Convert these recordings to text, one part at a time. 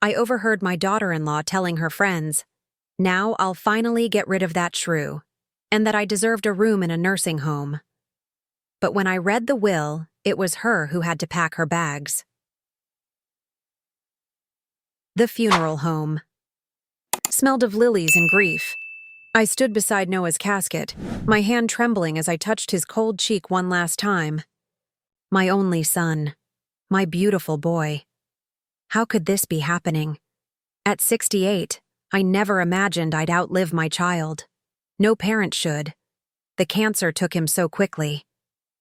I overheard my daughter-in-law telling her friends, "Now I'll finally get rid of that shrew," and that I deserved a room in a nursing home. But when I read the will, it was her who had to pack her bags. The funeral home. Smelled of lilies and grief. I stood beside Noah's casket, my hand trembling as I touched his cold cheek one last time. My only son. My beautiful boy. How could this be happening? At 68, I never imagined I'd outlive my child. No parent should. The cancer took him so quickly.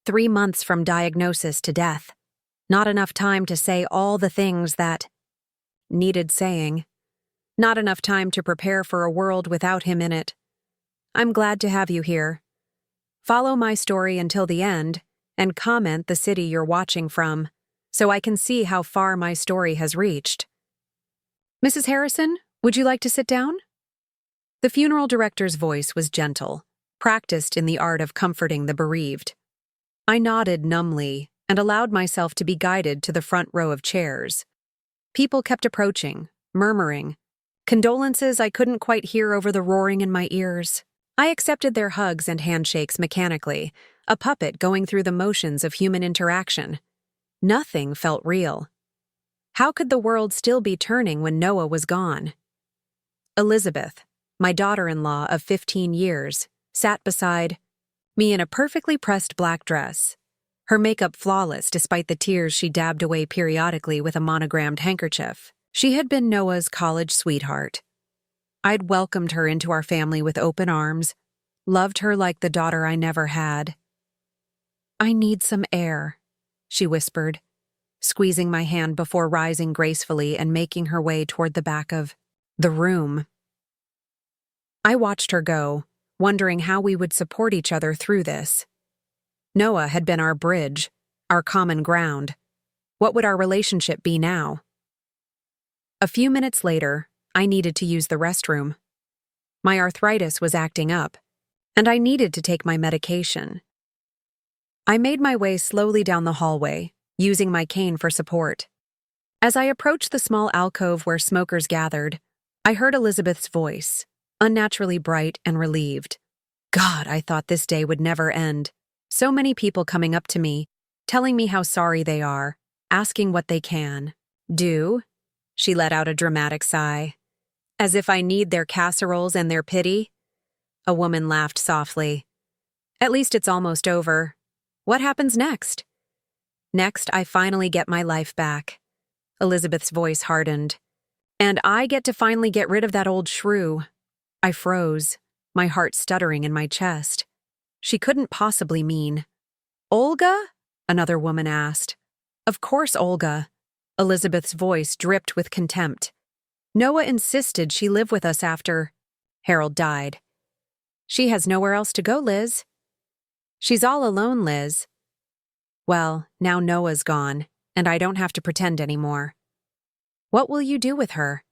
3 months from diagnosis to death. Not enough time to say all the things that needed saying. Not enough time to prepare for a world without him in it. I'm glad to have you here. Follow my story until the end and comment the city you're watching from, so I can see how far my story has reached. Mrs. Harrison, would you like to sit down? The funeral director's voice was gentle, practiced in the art of comforting the bereaved. I nodded numbly and allowed myself to be guided to the front row of chairs. People kept approaching, murmuring, condolences I couldn't quite hear over the roaring in my ears. I accepted their hugs and handshakes mechanically, a puppet going through the motions of human interaction. Nothing felt real. How could the world still be turning when Noah was gone? Elizabeth, my daughter-in-law of 15 years, sat beside me in a perfectly pressed black dress, her makeup flawless despite the tears she dabbed away periodically with a monogrammed handkerchief. She had been Noah's college sweetheart. I'd welcomed her into our family with open arms, loved her like the daughter I never had. "I need some air," she whispered, squeezing my hand before rising gracefully and making her way toward the back of the room. I watched her go, wondering how we would support each other through this. Noah had been our bridge, our common ground. What would our relationship be now? A few minutes later, I needed to use the restroom. My arthritis was acting up, and I needed to take my medication. I made my way slowly down the hallway, using my cane for support. As I approached the small alcove where smokers gathered, I heard Elizabeth's voice, unnaturally bright and relieved. God, I thought this day would never end. So many people coming up to me, telling me how sorry they are, asking what they can do. She let out a dramatic sigh. As if I need their casseroles and their pity? A woman laughed softly. At least it's almost over. What happens next? Next, I finally get my life back. Elizabeth's voice hardened. And I get to finally get rid of that old shrew. I froze, my heart stuttering in my chest. She couldn't possibly mean. Olga? Another woman asked. Of course, Olga. Elizabeth's voice dripped with contempt. Noah insisted she live with us after Harold died. She has nowhere else to go, Liz. She's all alone, Liz. Well, now Noah's gone, and I don't have to pretend anymore. What will you do with her?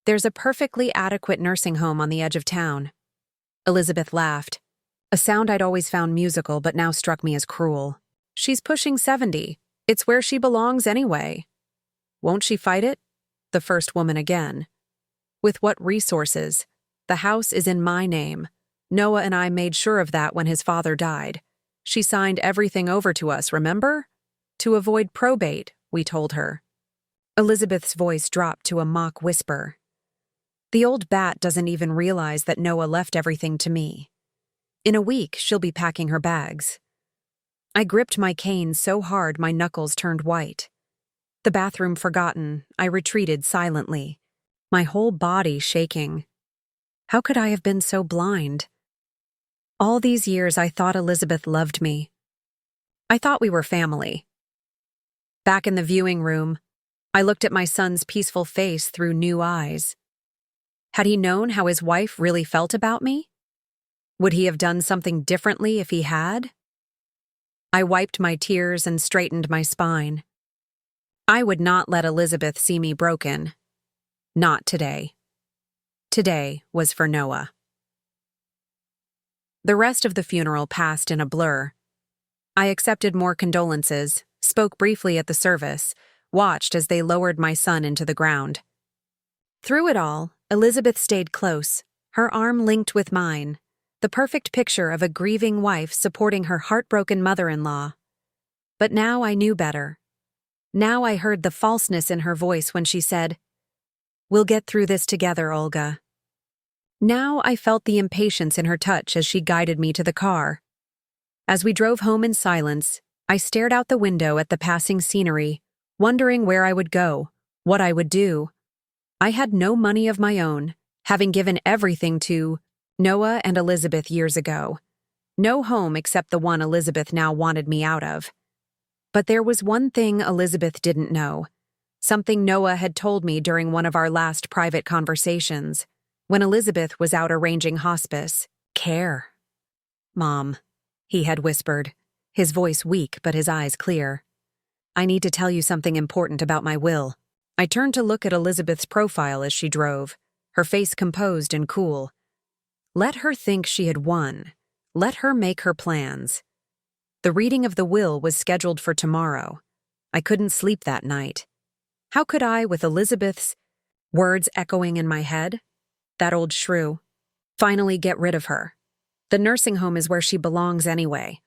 There's a perfectly adequate nursing home on the edge of town. Elizabeth laughed, a sound I'd always found musical but now struck me as cruel. She's pushing 70. It's where she belongs anyway. Won't she fight it? The first woman again. With what resources? The house is in my name. Noah and I made sure of that when his father died. She signed everything over to us, remember? To avoid probate, we told her. Elizabeth's voice dropped to a mock whisper. The old bat doesn't even realize that Noah left everything to me. In a week, she'll be packing her bags. I gripped my cane so hard my knuckles turned white. The bathroom forgotten, I retreated silently, my whole body shaking. How could I have been so blind? All these years I thought Elizabeth loved me. I thought we were family. Back in the viewing room, I looked at my son's peaceful face through new eyes. Had he known how his wife really felt about me? Would he have done something differently if he had? I wiped my tears and straightened my spine. I would not let Elizabeth see me broken. Not today. Today was for Noah. The rest of the funeral passed in a blur. I accepted more condolences, spoke briefly at the service, watched as they lowered my son into the ground. Through it all, Elizabeth stayed close, her arm linked with mine, the perfect picture of a grieving wife supporting her heartbroken mother-in-law. But now I knew better. Now I heard the falseness in her voice when she said, "We'll get through this together, Olga." Now I felt the impatience in her touch as she guided me to the car. As we drove home in silence, I stared out the window at the passing scenery, wondering where I would go, what I would do. I had no money of my own, having given everything to Noah and Elizabeth years ago. No home except the one Elizabeth now wanted me out of. But there was one thing Elizabeth didn't know, something Noah had told me during one of our last private conversations, when Elizabeth was out arranging hospice. Care. "Mom," he had whispered, his voice weak but his eyes clear. "I need to tell you something important about my will." I turned to look at Elizabeth's profile as she drove, her face composed and cool. Let her think she had won. Let her make her plans. The reading of the will was scheduled for tomorrow. I couldn't sleep that night. How could I, with Elizabeth's words echoing in my head? That old shrew. Finally get rid of her. The nursing home is where she belongs anyway.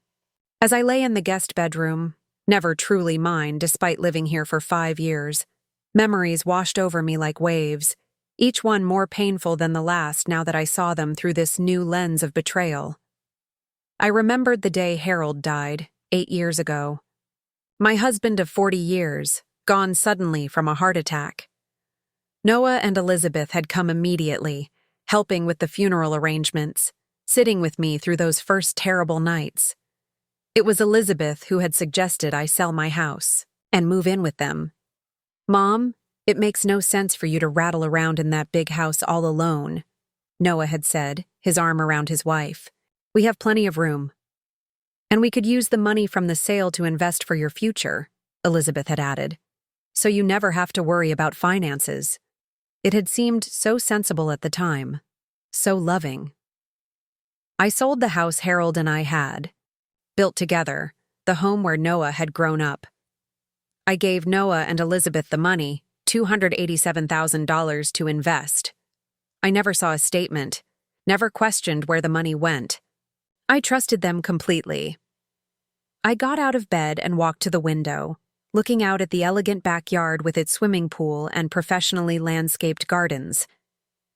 As I lay in the guest bedroom, never truly mine despite living here for 5 years, memories washed over me like waves, each one more painful than the last now that I saw them through this new lens of betrayal. I remembered the day Harold died, 8 years ago. My husband of 40 years, gone suddenly from a heart attack. Noah and Elizabeth had come immediately, helping with the funeral arrangements, sitting with me through those first terrible nights. It was Elizabeth who had suggested I sell my house and move in with them. "Mom, it makes no sense for you to rattle around in that big house all alone," Noah had said, his arm around his wife. "We have plenty of room. And we could use the money from the sale to invest for your future," Elizabeth had added, "so you never have to worry about finances." It had seemed so sensible at the time, so loving. I sold the house Harold and I had, built together, the home where Noah had grown up. I gave Noah and Elizabeth the money, $287,000 to invest. I never saw a statement, never questioned where the money went. I trusted them completely. I got out of bed and walked to the window, looking out at the elegant backyard with its swimming pool and professionally landscaped gardens.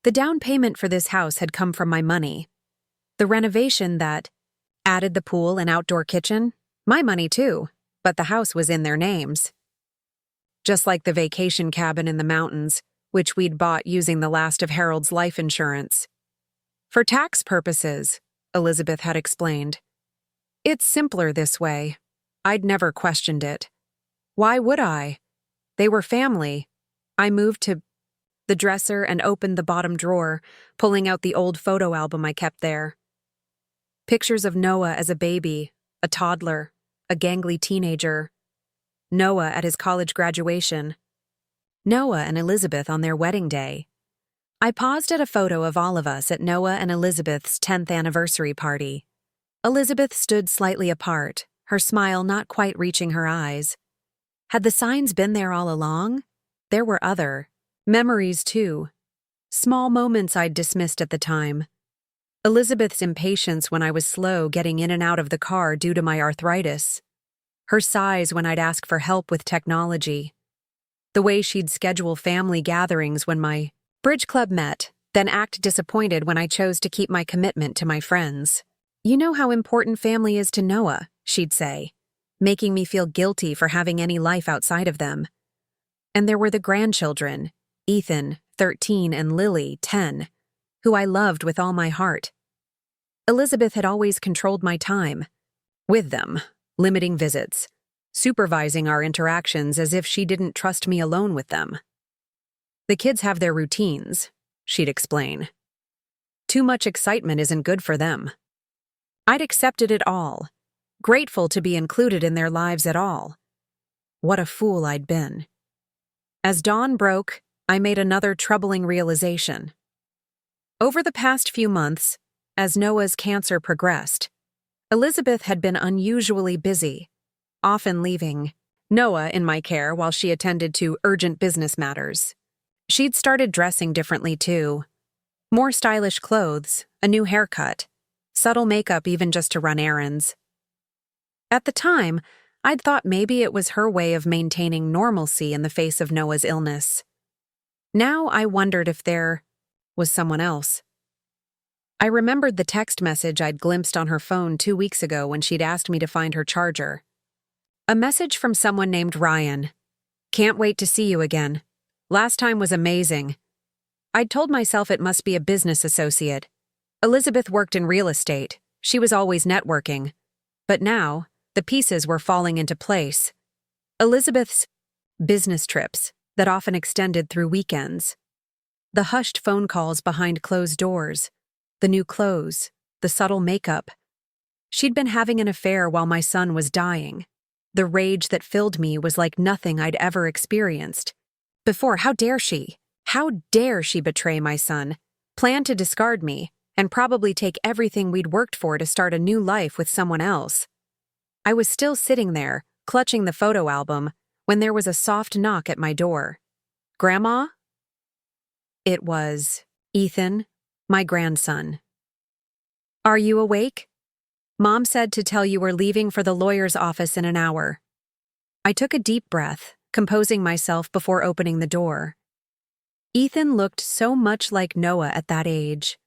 The down payment for this house had come from my money. The renovation that added the pool and outdoor kitchen, my money too, but the house was in their names. Just like the vacation cabin in the mountains, which we'd bought using the last of Harold's life insurance. "For tax purposes," Elizabeth had explained. "It's simpler this way." I'd never questioned it. Why would I? They were family. I moved to the dresser and opened the bottom drawer, pulling out the old photo album I kept there. Pictures of Noah as a baby, a toddler, a gangly teenager. Noah at his college graduation. Noah and Elizabeth on their wedding day. I paused at a photo of all of us at Noah and Elizabeth's 10th anniversary party. Elizabeth stood slightly apart, her smile not quite reaching her eyes. Had the signs been there all along? There were other memories, too. Small moments I'd dismissed at the time. Elizabeth's impatience when I was slow getting in and out of the car due to my arthritis. Her sighs when I'd ask for help with technology. The way she'd schedule family gatherings when my bridge club met, then act disappointed when I chose to keep my commitment to my friends. "You know how important family is to Noah," she'd say, making me feel guilty for having any life outside of them. And there were the grandchildren, Ethan, 13, and Lily, 10, who I loved with all my heart. Elizabeth had always controlled my time with them, limiting visits, supervising our interactions as if she didn't trust me alone with them. "The kids have their routines," she'd explain. "Too much excitement isn't good for them." I'd accepted it all, grateful to be included in their lives at all. What a fool I'd been. As dawn broke, I made another troubling realization. Over the past few months, as Noah's cancer progressed, Elizabeth had been unusually busy, often leaving Noah in my care while she attended to urgent business matters. She'd started dressing differently too. More stylish clothes, a new haircut, subtle makeup even just to run errands. At the time, I'd thought maybe it was her way of maintaining normalcy in the face of Noah's illness. Now I wondered if there was someone else. I remembered the text message I'd glimpsed on her phone 2 weeks ago when she'd asked me to find her charger. A message from someone named Ryan. "Can't wait to see you again. Last time was amazing." I'd told myself it must be a business associate. Elizabeth worked in real estate. She was always networking. But now, the pieces were falling into place. Elizabeth's business trips that often extended through weekends. The hushed phone calls behind closed doors. The new clothes. The subtle makeup. She'd been having an affair while my son was dying. The rage that filled me was like nothing I'd ever experienced before. How dare she? How dare she betray my son, plan to discard me, and probably take everything we'd worked for to start a new life with someone else? I was still sitting there, clutching the photo album, when there was a soft knock at my door. "Grandma?" It was Ethan, my grandson. "Are you awake? Mom said to tell you we're leaving for the lawyer's office in an hour." I took a deep breath, composing myself before opening the door. Ethan looked so much like Noah at that age.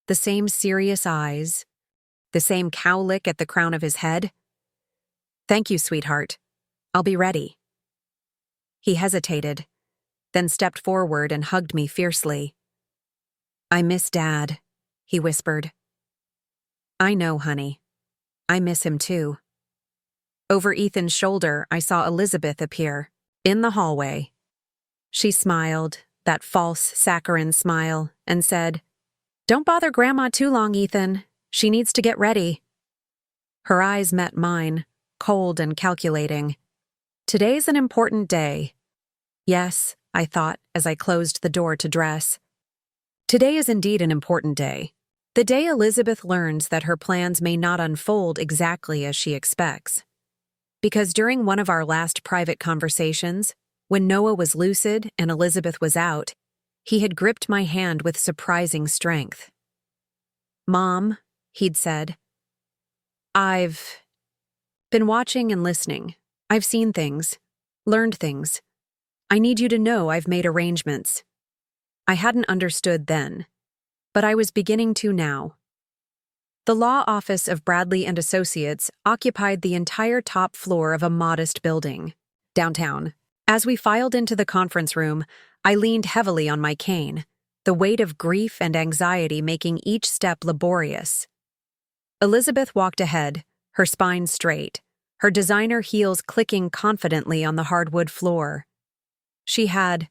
The same serious eyes, the same cowlick at the crown of his head. "Thank you, sweetheart. I'll be ready." He hesitated, then stepped forward and hugged me fiercely. "I miss Dad," he whispered. "I know, honey. I miss him too." Over Ethan's shoulder, I saw Elizabeth appear, in the hallway. She smiled, that false saccharine smile, and said, "Don't bother Grandma too long, Ethan. She needs to get ready." Her eyes met mine, cold and calculating. Today's an important day. Yes, I thought as I closed the door to dress. Today is indeed an important day. The day Elizabeth learns that her plans may not unfold exactly as she expects. Because during one of our last private conversations, when Noah was lucid and Elizabeth was out, he had gripped my hand with surprising strength. "Mom," he'd said, "I've been watching and listening. I've seen things, learned things. I need you to know I've made arrangements." I hadn't understood then, but I was beginning to now. The law office of Bradley and Associates occupied the entire top floor of a modest building, downtown. As we filed into the conference room, I leaned heavily on my cane, the weight of grief and anxiety making each step laborious. Elizabeth walked ahead, her spine straight, her designer heels clicking confidently on the hardwood floor. She had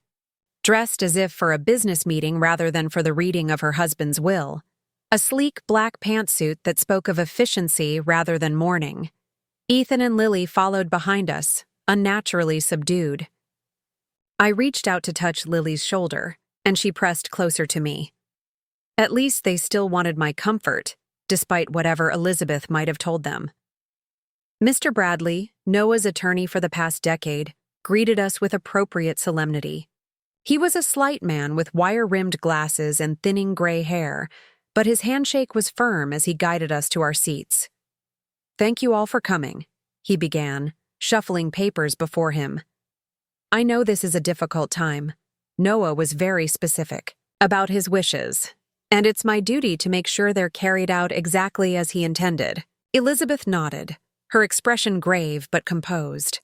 dressed as if for a business meeting rather than for the reading of her husband's will, a sleek black pantsuit that spoke of efficiency rather than mourning. Ethan and Lily followed behind us, unnaturally subdued. I reached out to touch Lily's shoulder, and she pressed closer to me. At least they still wanted my comfort, despite whatever Elizabeth might have told them. Mr. Bradley, Noah's attorney for the past decade, greeted us with appropriate solemnity. He was a slight man with wire-rimmed glasses and thinning gray hair, but his handshake was firm as he guided us to our seats. "Thank you all for coming," he began, shuffling papers before him. "I know this is a difficult time. Noah was very specific about his wishes, and it's my duty to make sure they're carried out exactly as he intended." Elizabeth nodded, her expression grave but composed.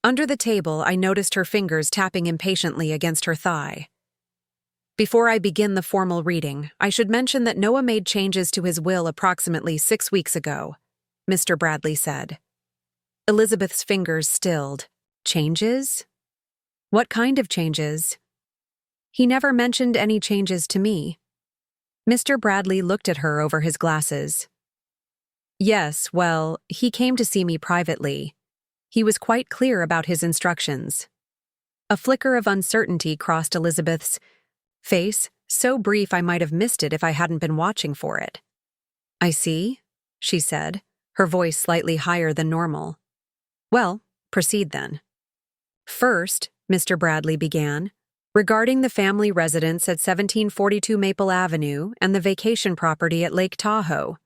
Under the table, I noticed her fingers tapping impatiently against her thigh. "Before I begin the formal reading, I should mention that Noah made changes to his will approximately 6 weeks ago," Mr. Bradley said. Elizabeth's fingers stilled. "Changes? What kind of changes?" "He never mentioned any changes to me." Mr. Bradley looked at her over his glasses. "Yes, well, he came to see me privately. He was quite clear about his instructions." A flicker of uncertainty crossed Elizabeth's face, so brief I might have missed it if I hadn't been watching for it. "I see," she said, her voice slightly higher than normal. "Well, proceed then." "First," Mr. Bradley began, regarding the family residence at 1742 Maple Avenue and the vacation property at Lake Tahoe.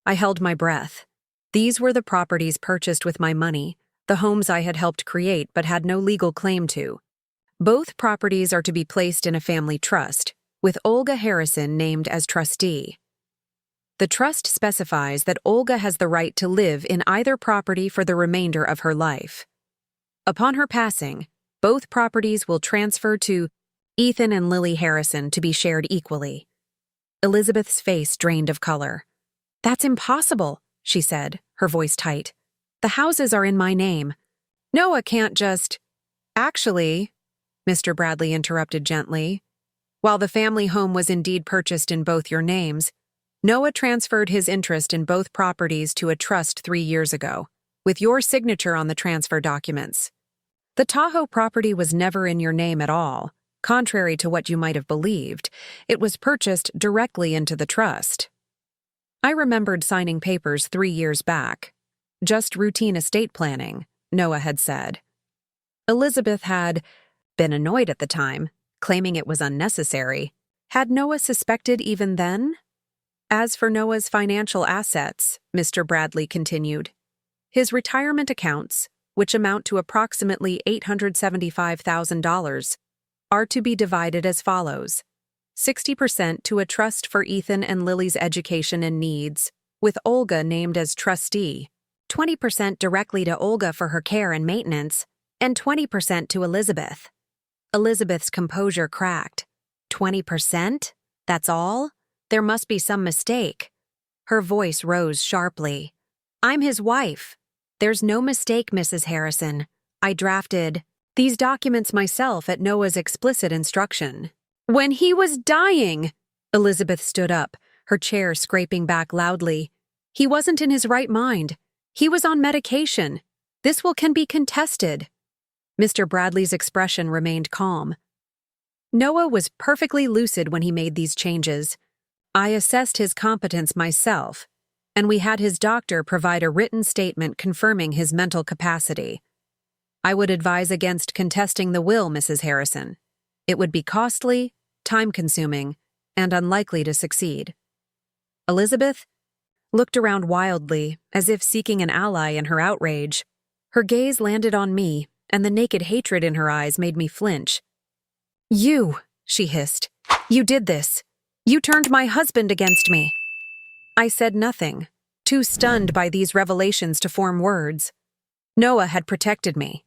I held my breath. These were the properties purchased with my money, the homes I had helped create but had no legal claim to. Both properties are to be placed in a family trust, with Olga Harrison named as trustee. The trust specifies that Olga has the right to live in either property for the remainder of her life. Upon her passing, both properties will transfer to Ethan and Lily Harrison to be shared equally. Elizabeth's face drained of color. "That's impossible," she said, her voice tight. "The houses are in my name. Noah can't just—" "Actually," Mr. Bradley interrupted gently, "while the family home was indeed purchased in both your names, Noah transferred his interest in both properties to a trust 3 years ago, with your signature on the transfer documents. The Tahoe property was never in your name at all. Contrary to what you might have believed, it was purchased directly into the trust." I remembered signing papers 3 years back. Just routine estate planning, Noah had said. Elizabeth had been annoyed at the time, claiming it was unnecessary. Had Noah suspected even then? As for Noah's financial assets, Mr. Bradley continued, his retirement accounts, which amount to approximately $875,000, are to be divided as follows: 60% to a trust for Ethan and Lily's education and needs, with Olga named as trustee, 20% directly to Olga for her care and maintenance, and 20% to Elizabeth. Elizabeth's composure cracked. 20%? That's all? There must be some mistake. Her voice rose sharply. "I'm his wife. There's no mistake, Mrs. Harrison. I drafted these documents myself at Noah's explicit instruction." "When he was dying!" Elizabeth stood up, her chair scraping back loudly. "He wasn't in his right mind. He was on medication. This can be contested." Mr. Bradley's expression remained calm. "Noah was perfectly lucid when he made these changes. I assessed his competence myself, and we had his doctor provide a written statement confirming his mental capacity. I would advise against contesting the will, Mrs. Harrison. It would be costly, time-consuming, and unlikely to succeed." Elizabeth looked around wildly, as if seeking an ally in her outrage. Her gaze landed on me, and the naked hatred in her eyes made me flinch. "You," she hissed, "you did this. You turned my husband against me." I said nothing, too stunned by these revelations to form words. Noah had protected me.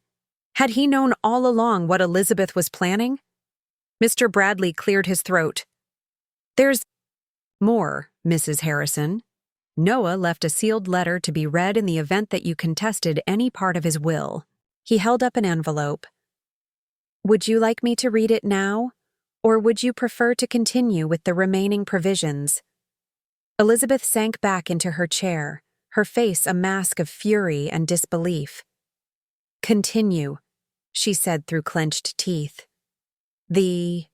Had he known all along what Elizabeth was planning? Mr. Bradley cleared his throat. "There's more, Mrs. Harrison. Noah left a sealed letter to be read in the event that you contested any part of his will." He held up an envelope. "Would you like me to read it now, or would you prefer to continue with the remaining provisions?" Elizabeth sank back into her chair, her face a mask of fury and disbelief. "Continue," she said through clenched teeth. "The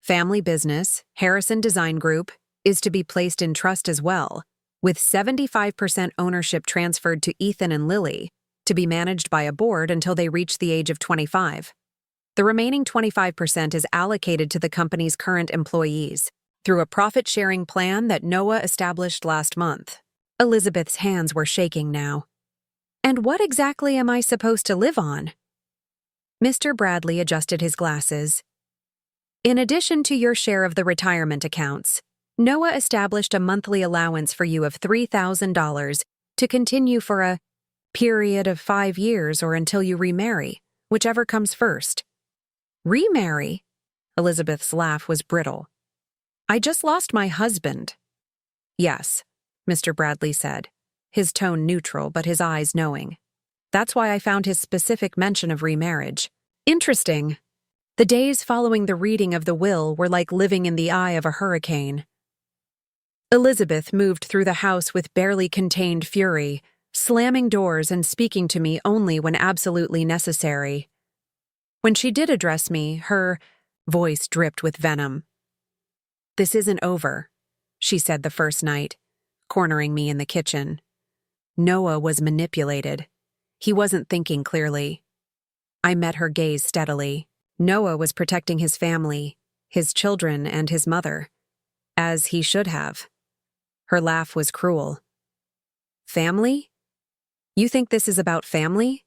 family business, Harrison Design Group, is to be placed in trust as well, with 75% ownership transferred to Ethan and Lily, to be managed by a board until they reach the age of 25. The remaining 25% is allocated to the company's current employees, through a profit-sharing plan that Noah established last month." Elizabeth's hands were shaking now. "And what exactly am I supposed to live on?" Mr. Bradley adjusted his glasses. "In addition to your share of the retirement accounts, Noah established a monthly allowance for you of $3,000 to continue for a period of 5 years or until you remarry, whichever comes first." "Remarry?" Elizabeth's laugh was brittle. "I just lost my husband." "Yes," Mr. Bradley said, his tone neutral but his eyes knowing. "That's why I found his specific mention of remarriage. Interesting. The days following the reading of the will were like living in the eye of a hurricane." Elizabeth moved through the house with barely contained fury, slamming doors and speaking to me only when absolutely necessary. When she did address me, her voice dripped with venom. "This isn't over," she said the first night, cornering me in the kitchen. "Noah was manipulated. He wasn't thinking clearly." I met her gaze steadily. Noah was protecting his family, his children, and his mother, as he should have. Her laugh was cruel. Family? You think this is about family?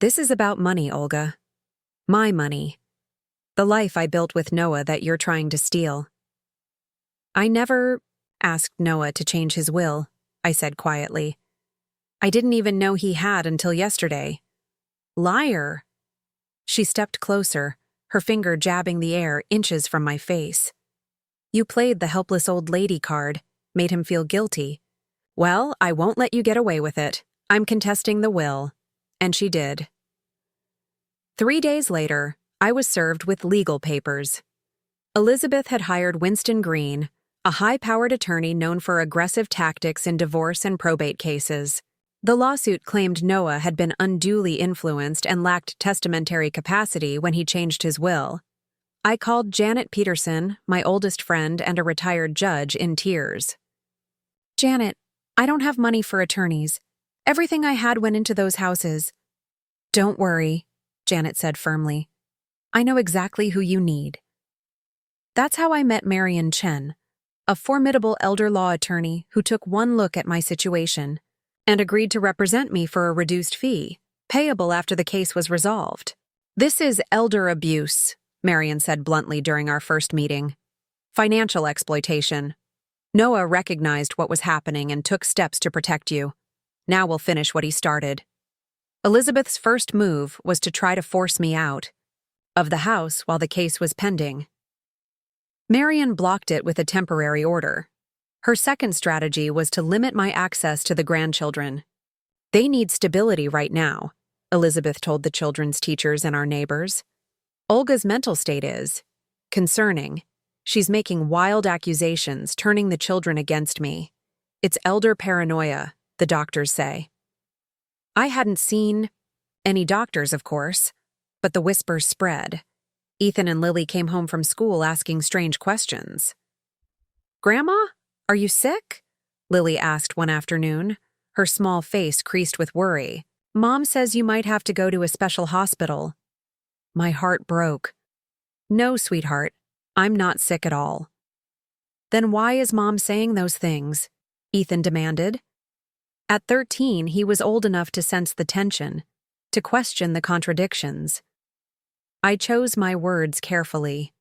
This is about money, Olga. My money. The life I built with Noah that you're trying to steal. I never asked Noah to change his will, I said quietly. I didn't even know he had until yesterday. Liar! She stepped closer, her finger jabbing the air inches from my face. You played the helpless old lady card, made him feel guilty. Well, I won't let you get away with it. I'm contesting the will. And she did. 3 days later, I was served with legal papers. Elizabeth had hired Winston Green, a high-powered attorney known for aggressive tactics in divorce and probate cases. The lawsuit claimed Noah had been unduly influenced and lacked testamentary capacity when he changed his will. I called Janet Peterson, my oldest friend and a retired judge, in tears. Janet, I don't have money for attorneys. Everything I had went into those houses. Don't worry, Janet said firmly. I know exactly who you need. That's how I met Marion Chen, a formidable elder law attorney who took one look at my situation and agreed to represent me for a reduced fee, payable after the case was resolved. This is elder abuse, Marion said bluntly during our first meeting. Financial exploitation. Noah recognized what was happening and took steps to protect you. Now we'll finish what he started. Elizabeth's first move was to try to force me out of the house while the case was pending. Marion blocked it with a temporary order. Her second strategy was to limit my access to the grandchildren. They need stability right now, Elizabeth told the children's teachers and our neighbors. Olga's mental state is concerning. She's making wild accusations, turning the children against me. It's elder paranoia, the doctors say. I hadn't seen any doctors, of course, but the whispers spread. Ethan and Lily came home from school asking strange questions. Grandma, are you sick? Lily asked one afternoon, her small face creased with worry. Mom says you might have to go to a special hospital. My heart broke. No, sweetheart, I'm not sick at all. Then why is Mom saying those things? Ethan demanded. At 13, he was old enough to sense the tension, to question the contradictions. I chose my words carefully.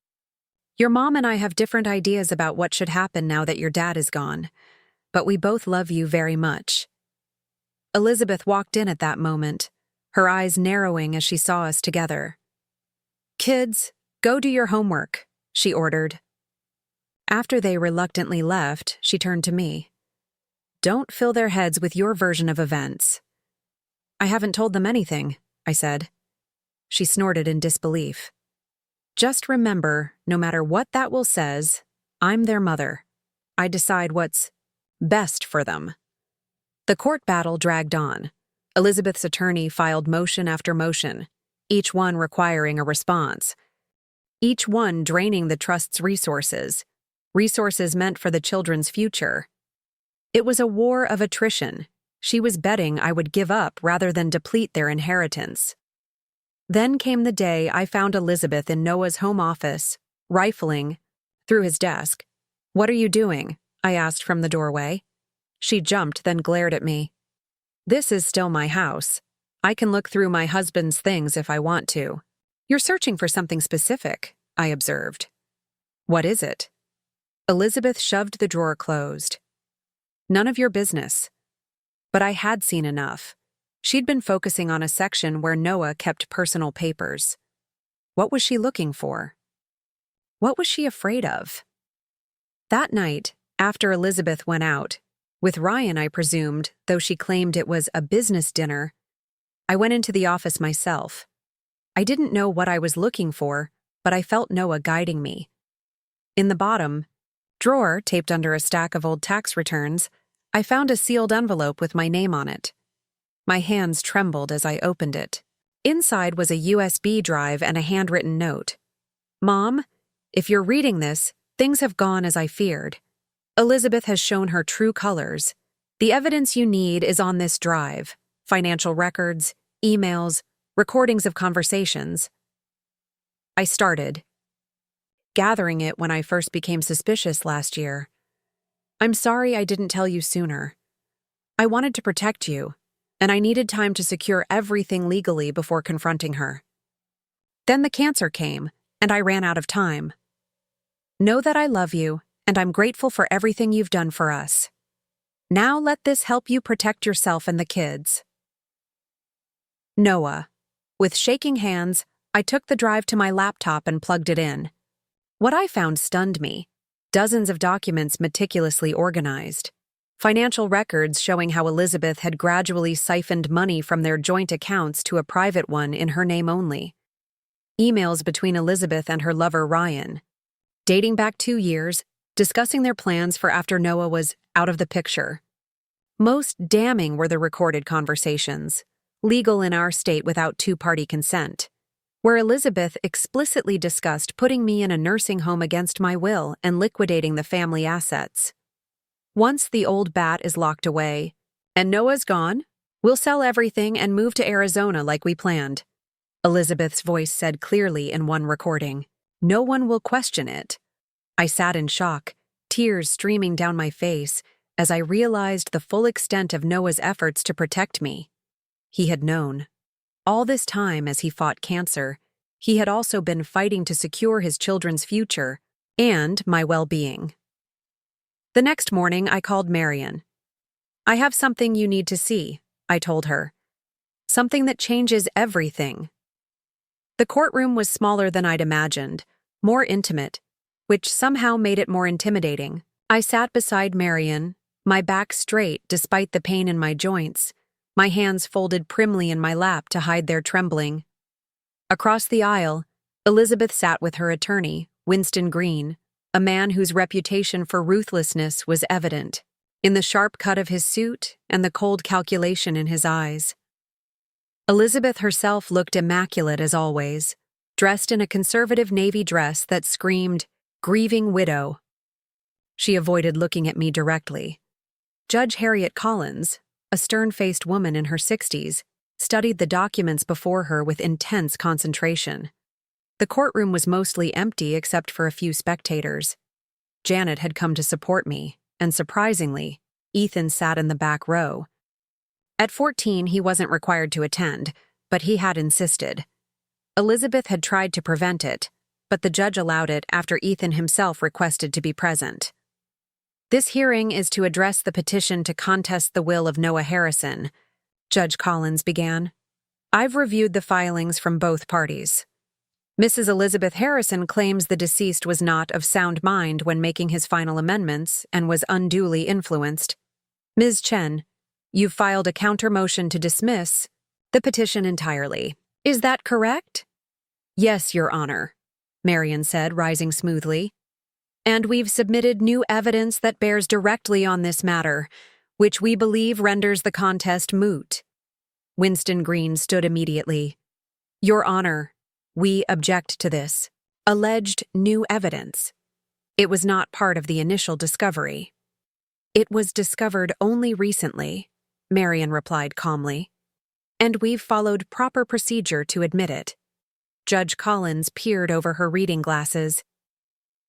Your mom and I have different ideas about what should happen now that your dad is gone, but we both love you very much. Elizabeth walked in at that moment, her eyes narrowing as she saw us together. Kids, go do your homework, she ordered. After they reluctantly left, she turned to me. Don't fill their heads with your version of events. I haven't told them anything, I said. She snorted in disbelief. Just remember, no matter what that will says, I'm their mother. I decide what's best for them. The court battle dragged on. Elizabeth's attorney filed motion after motion, each one requiring a response. Each one draining the trust's resources meant for the children's future. It was a war of attrition. She was betting I would give up rather than deplete their inheritance. Then came the day I found Elizabeth in Noah's home office, rifling through his desk. What are you doing? I asked from the doorway. She jumped, then glared at me. This is still my house. I can look through my husband's things if I want to. You're searching for something specific, I observed. What is it? Elizabeth shoved the drawer closed. None of your business. But I had seen enough. She'd been focusing on a section where Noah kept personal papers. What was she looking for? What was she afraid of? That night, after Elizabeth went out, with Ryan I presumed, though she claimed it was a business dinner, I went into the office myself. I didn't know what I was looking for, but I felt Noah guiding me. In the bottom drawer, taped under a stack of old tax returns, I found a sealed envelope with my name on it. My hands trembled as I opened it. Inside was a USB drive and a handwritten note. Mom, if you're reading this, things have gone as I feared. Elizabeth has shown her true colors. The evidence you need is on this drive. Financial records, emails, recordings of conversations. I started, gathering it when I first became suspicious last year. I'm sorry I didn't tell you sooner. I wanted to protect you, and I needed time to secure everything legally before confronting her. Then the cancer came, and I ran out of time. Know that I love you, and I'm grateful for everything you've done for us. Now let this help you protect yourself and the kids. Noah. With shaking hands, I took the drive to my laptop and plugged it in. What I found stunned me. Dozens of documents meticulously organized. Financial records showing how Elizabeth had gradually siphoned money from their joint accounts to a private one in her name only. Emails between Elizabeth and her lover Ryan, dating back 2 years, discussing their plans for after Noah was out of the picture. Most damning were the recorded conversations, legal in our state without two-party consent, where Elizabeth explicitly discussed putting me in a nursing home against my will and liquidating the family assets. Once the old bat is locked away, and Noah's gone, we'll sell everything and move to Arizona like we planned. Elizabeth's voice said clearly in one recording. No one will question it. I sat in shock, tears streaming down my face as I realized the full extent of Noah's efforts to protect me. He had known. All this time as he fought cancer, he had also been fighting to secure his children's future and my well-being. The next morning, I called Marion. I have something you need to see, I told her. Something that changes everything. The courtroom was smaller than I'd imagined, more intimate, which somehow made it more intimidating. I sat beside Marion, my back straight despite the pain in my joints, my hands folded primly in my lap to hide their trembling. Across the aisle, Elizabeth sat with her attorney, Winston Green, a man whose reputation for ruthlessness was evident, in the sharp cut of his suit and the cold calculation in his eyes. Elizabeth herself looked immaculate as always, dressed in a conservative navy dress that screamed, "Grieving widow." She avoided looking at me directly. Judge Harriet Collins, a stern-faced woman in her 60s, studied the documents before her with intense concentration. The courtroom was mostly empty except for a few spectators. Janet had come to support me, and surprisingly, Ethan sat in the back row. At 14, he wasn't required to attend, but he had insisted. Elizabeth had tried to prevent it, but the judge allowed it after Ethan himself requested to be present. This hearing is to address the petition to contest the will of Noah Harrison, Judge Collins began. I've reviewed the filings from both parties. Mrs. Elizabeth Harrison claims the deceased was not of sound mind when making his final amendments and was unduly influenced. Ms. Chen, you've filed a counter-motion to dismiss the petition entirely. Is that correct? Yes, Your Honor, Marion said, rising smoothly. And we've submitted new evidence that bears directly on this matter, which we believe renders the contest moot. Winston Green stood immediately. Your Honor, we object to this. Alleged new evidence. It was not part of the initial discovery. It was discovered only recently, Marion replied calmly. And we've followed proper procedure to admit it. Judge Collins peered over her reading glasses.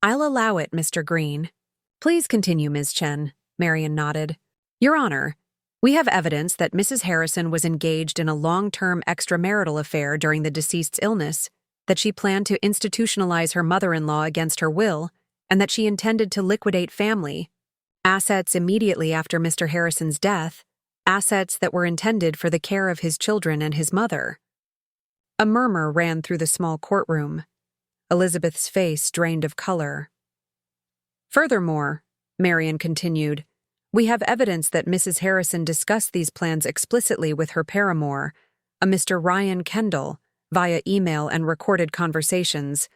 I'll allow it, Mr. Green. Please continue, Ms. Chen, Marion nodded. Your Honor, we have evidence that Mrs. Harrison was engaged in a long-term extramarital affair during the deceased's illness, that she planned to institutionalize her mother-in-law against her will, and that she intended to liquidate family assets immediately after Mr. Harrison's death, assets that were intended for the care of his children and his mother. A murmur ran through the small courtroom. Elizabeth's face drained of color. Furthermore, Marion continued, we have evidence that Mrs. Harrison discussed these plans explicitly with her paramour, a Mr. Ryan Kendall, via email and recorded conversations,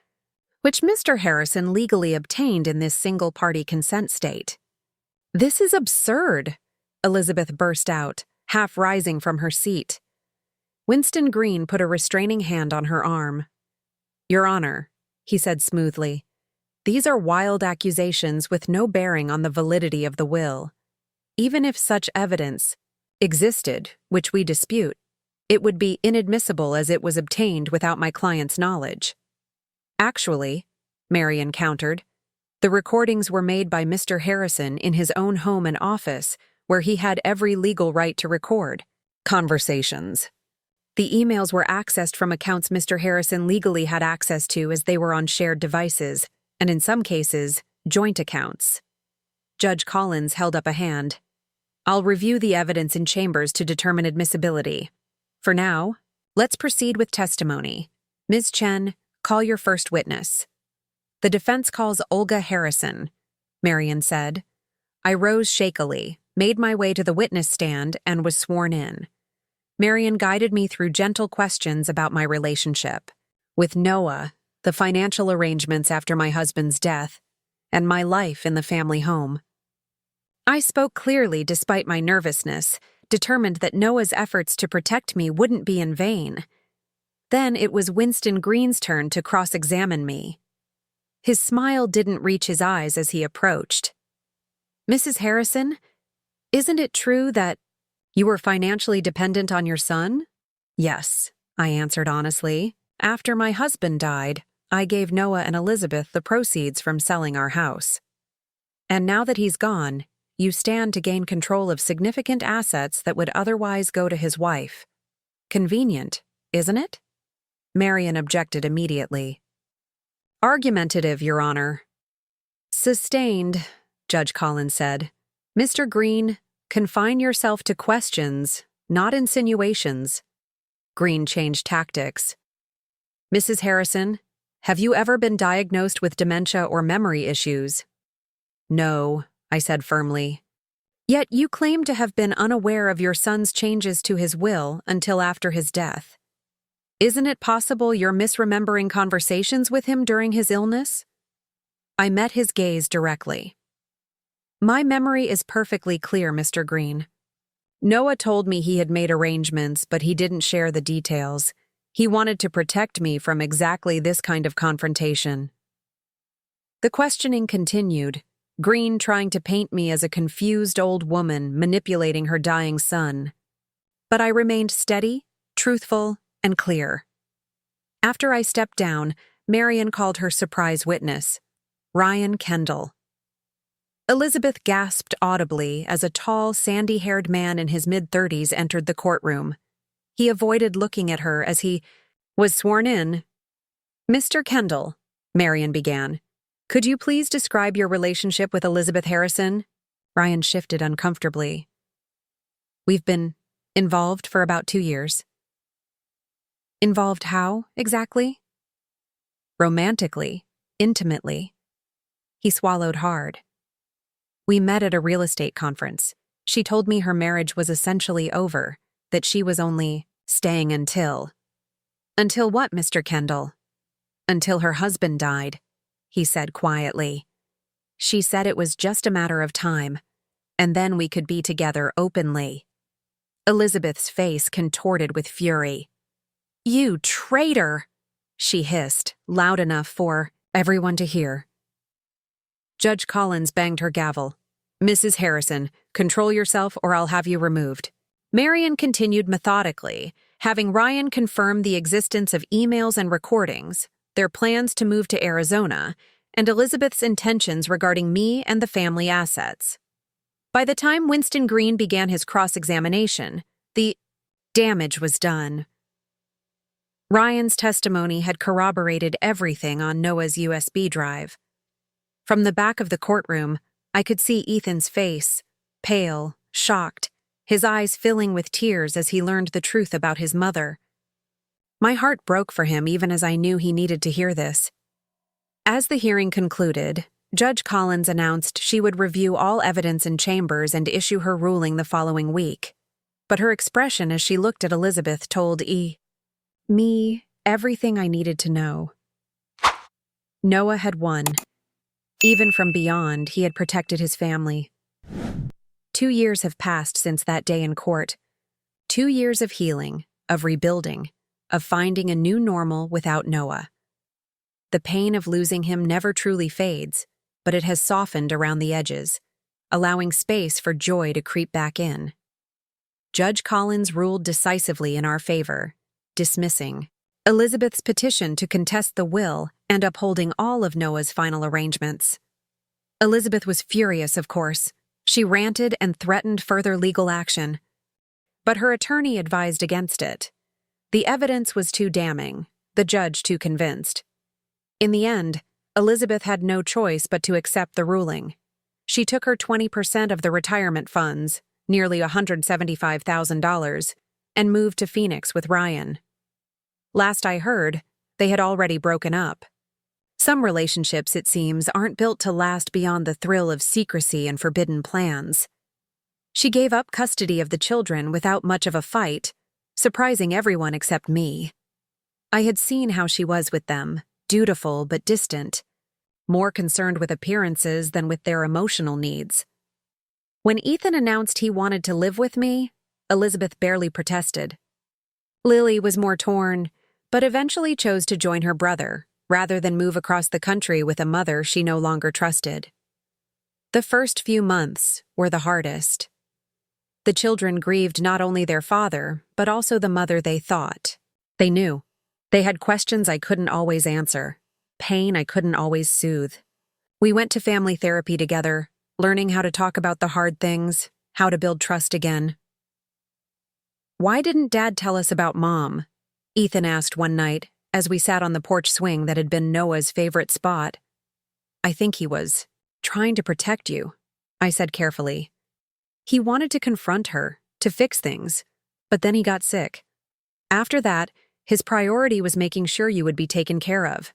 which Mr. Harrison legally obtained in this single-party consent state. This is absurd, Elizabeth burst out, half rising from her seat. Winston Green put a restraining hand on her arm. Your Honor, he said smoothly, these are wild accusations with no bearing on the validity of the will. Even if such evidence existed, which we dispute, it would be inadmissible as it was obtained without my client's knowledge. Actually, Marian countered, the recordings were made by Mr. Harrison in his own home and office, where he had every legal right to record conversations. The emails were accessed from accounts Mr. Harrison legally had access to as they were on shared devices, and in some cases, joint accounts. Judge Collins held up a hand. I'll review the evidence in chambers to determine admissibility. For now, let's proceed with testimony. Ms. Chen, call your first witness. The defense calls Olga Harrison, Marian said. I rose shakily, made my way to the witness stand, and was sworn in. Marian guided me through gentle questions about my relationship with Noah, the financial arrangements after my husband's death, and my life in the family home. I spoke clearly despite my nervousness, determined that Noah's efforts to protect me wouldn't be in vain. Then it was Winston Green's turn to cross-examine me. His smile didn't reach his eyes as he approached. Mrs. Harrison, isn't it true that you were financially dependent on your son? Yes, I answered honestly. After my husband died, I gave Noah and Elizabeth the proceeds from selling our house. And now that he's gone, you stand to gain control of significant assets that would otherwise go to his wife. Convenient, isn't it? Marian objected immediately. Argumentative, Your Honor. Sustained, Judge Collins said. Mr. Green, confine yourself to questions, not insinuations. Green changed tactics. Mrs. Harrison, have you ever been diagnosed with dementia or memory issues? No, I said firmly. Yet you claim to have been unaware of your son's changes to his will until after his death. Isn't it possible you're misremembering conversations with him during his illness? I met his gaze directly. My memory is perfectly clear, Mr. Green. Noah told me he had made arrangements, but he didn't share the details. He wanted to protect me from exactly this kind of confrontation. The questioning continued, Green trying to paint me as a confused old woman manipulating her dying son. But I remained steady, truthful, and clear. After I stepped down, Marian called her surprise witness, Ryan Kendall. Elizabeth gasped audibly as a tall, sandy-haired man in his mid-30s entered the courtroom. He avoided looking at her as he was sworn in. Mr. Kendall, Marian began, could you please describe your relationship with Elizabeth Harrison? Ryan shifted uncomfortably. We've been involved for about 2 years. Involved how, exactly? Romantically, intimately. He swallowed hard. We met at a real estate conference. She told me her marriage was essentially over, that she was only staying until. Until what, Mr. Kendall? Until her husband died, he said quietly. She said it was just a matter of time, and then we could be together openly. Elizabeth's face contorted with fury. You traitor! She hissed, loud enough for everyone to hear. Judge Collins banged her gavel. Mrs. Harrison, control yourself or I'll have you removed. Marian continued methodically, having Ryan confirm the existence of emails and recordings, their plans to move to Arizona, and Elizabeth's intentions regarding me and the family assets. By the time Winston Green began his cross-examination, the damage was done. Ryan's testimony had corroborated everything on Noah's USB drive. From the back of the courtroom, I could see Ethan's face, pale, shocked, his eyes filling with tears as he learned the truth about his mother. My heart broke for him even as I knew he needed to hear this. As the hearing concluded, Judge Collins announced she would review all evidence in chambers and issue her ruling the following week. But her expression as she looked at Elizabeth told me everything I needed to know. Noah had won. Even from beyond, he had protected his family. 2 years have passed since that day in court. 2 years of healing, of rebuilding, of finding a new normal without Noah. The pain of losing him never truly fades, but it has softened around the edges, allowing space for joy to creep back in. Judge Collins ruled decisively in our favor, dismissing Elizabeth's petition to contest the will and upholding all of Noah's final arrangements. Elizabeth was furious, of course. She ranted and threatened further legal action. But her attorney advised against it. The evidence was too damning, the judge too convinced. In the end, Elizabeth had no choice but to accept the ruling. She took her 20% of the retirement funds, nearly $175,000, and moved to Phoenix with Ryan. Last I heard, they had already broken up. Some relationships, it seems, aren't built to last beyond the thrill of secrecy and forbidden plans. She gave up custody of the children without much of a fight, surprising everyone except me. I had seen how she was with them, dutiful but distant, more concerned with appearances than with their emotional needs. When Ethan announced he wanted to live with me, Elizabeth barely protested. Lily was more torn, but eventually chose to join her brother, rather than move across the country with a mother she no longer trusted. The first few months were the hardest. The children grieved not only their father, but also the mother they thought. They knew. They had questions I couldn't always answer, pain I couldn't always soothe. We went to family therapy together, learning how to talk about the hard things, how to build trust again. "Why didn't Dad tell us about Mom?" Ethan asked one night as we sat on the porch swing that had been Noah's favorite spot. "I think he was trying to protect you," I said carefully. "He wanted to confront her, to fix things, but then he got sick. After that, his priority was making sure you would be taken care of."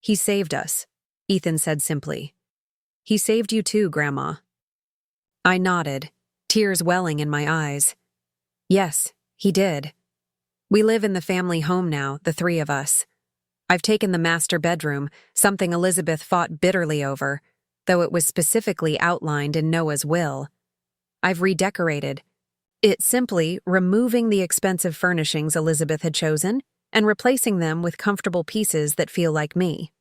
"He saved us," Ethan said simply. "He saved you too, Grandma." I nodded, tears welling in my eyes. Yes, he did. We live in the family home now, the three of us. I've taken the master bedroom, something Elizabeth fought bitterly over, though it was specifically outlined in Noah's will. I've redecorated it, simply removing the expensive furnishings Elizabeth had chosen and replacing them with comfortable pieces that feel like me.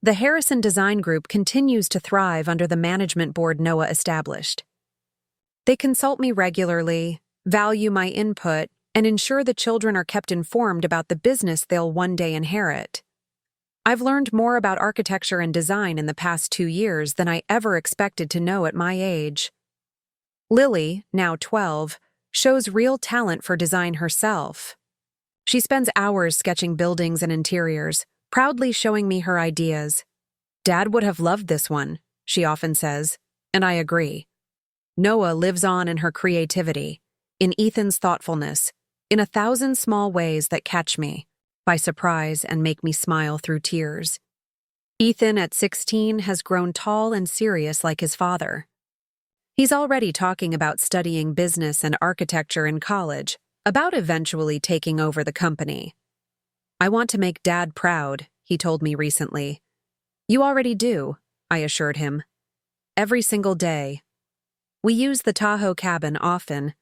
The Harrison Design Group continues to thrive under the management board Noah established. They consult me regularly, value my input, and ensure the children are kept informed about the business they'll one day inherit. I've learned more about architecture and design in the past 2 years than I ever expected to know at my age. Lily, now 12, shows real talent for design herself. She spends hours sketching buildings and interiors, proudly showing me her ideas. "Dad would have loved this one," she often says, and I agree. Noah lives on in her creativity, in Ethan's thoughtfulness, in 1,000 small ways that catch me by surprise and make me smile through tears. Ethan, at 16, has grown tall and serious like his father. He's already talking about studying business and architecture in college, about eventually taking over the company. "I want to make Dad proud," he told me recently. "You already do," I assured him. "Every single day." We use the Tahoe cabin often,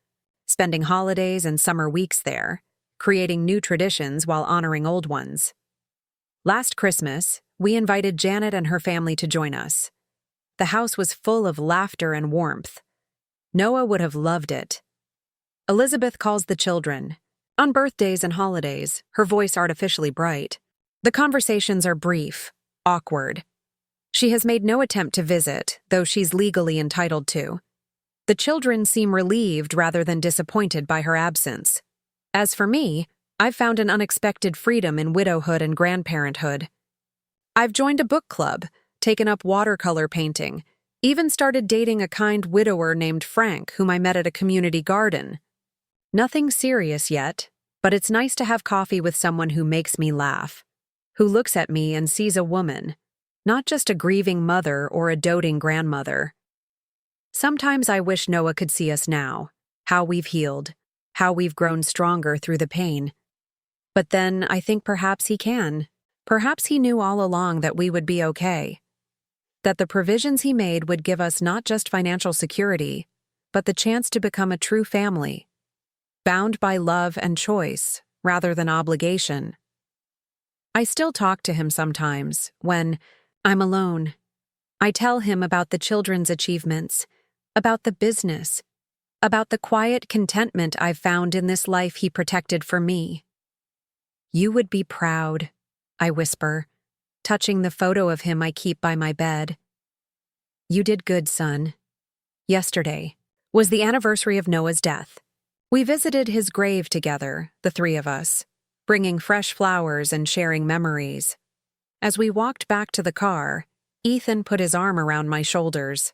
spending holidays and summer weeks there, creating new traditions while honoring old ones. Last Christmas, we invited Janet and her family to join us. The house was full of laughter and warmth. Noah would have loved it. Elizabeth calls the children. On birthdays and holidays, her voice artificially bright. The conversations are brief, awkward. She has made no attempt to visit, though she's legally entitled to. The children seem relieved rather than disappointed by her absence. As for me, I've found an unexpected freedom in widowhood and grandparenthood. I've joined a book club, taken up watercolor painting, even started dating a kind widower named Frank, whom I met at a community garden. Nothing serious yet, but it's nice to have coffee with someone who makes me laugh, who looks at me and sees a woman, not just a grieving mother or a doting grandmother. Sometimes I wish Noah could see us now, how we've healed, how we've grown stronger through the pain. But then I think perhaps he can. Perhaps he knew all along that we would be okay. That the provisions he made would give us not just financial security, but the chance to become a true family, bound by love and choice rather than obligation. I still talk to him sometimes when I'm alone. I tell him about the children's achievements, about the business, about the quiet contentment I've found in this life he protected for me. "You would be proud," I whisper, touching the photo of him I keep by my bed. You did good, son. Yesterday was the anniversary of Noah's death. We visited his grave together, the three of us, bringing fresh flowers and sharing memories. As we walked back to the car, Ethan put his arm around my shoulders.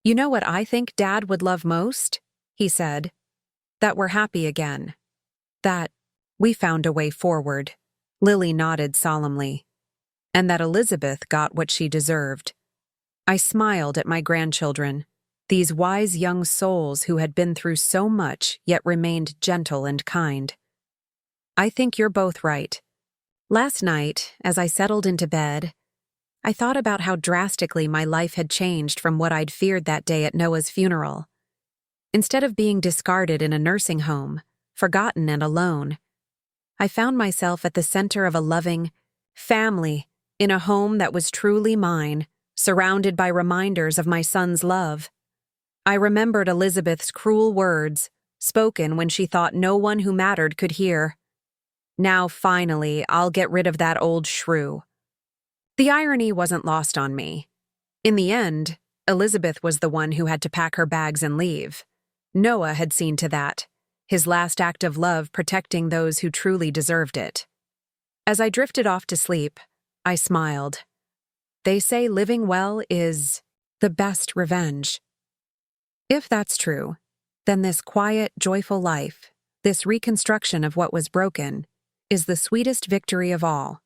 You know what I think Dad would love most? He said. That we're happy again. That we found a way forward. Lily nodded solemnly. And that Elizabeth got what she deserved. I smiled at my grandchildren, these wise young souls who had been through so much yet remained gentle and kind. I think you're both right. Last night, as I settled into bed, I thought about how drastically my life had changed from what I'd feared that day at Noah's funeral. Instead of being discarded in a nursing home, forgotten and alone, I found myself at the center of a loving family in a home that was truly mine, surrounded by reminders of my son's love. I remembered Elizabeth's cruel words, spoken when she thought no one who mattered could hear. Now, finally, I'll get rid of that old shrew. The irony wasn't lost on me. In the end, Elizabeth was the one who had to pack her bags and leave. Noah had seen to that, his last act of love protecting those who truly deserved it. As I drifted off to sleep, I smiled. They say living well is the best revenge. If that's true, then this quiet, joyful life, this reconstruction of what was broken, is the sweetest victory of all.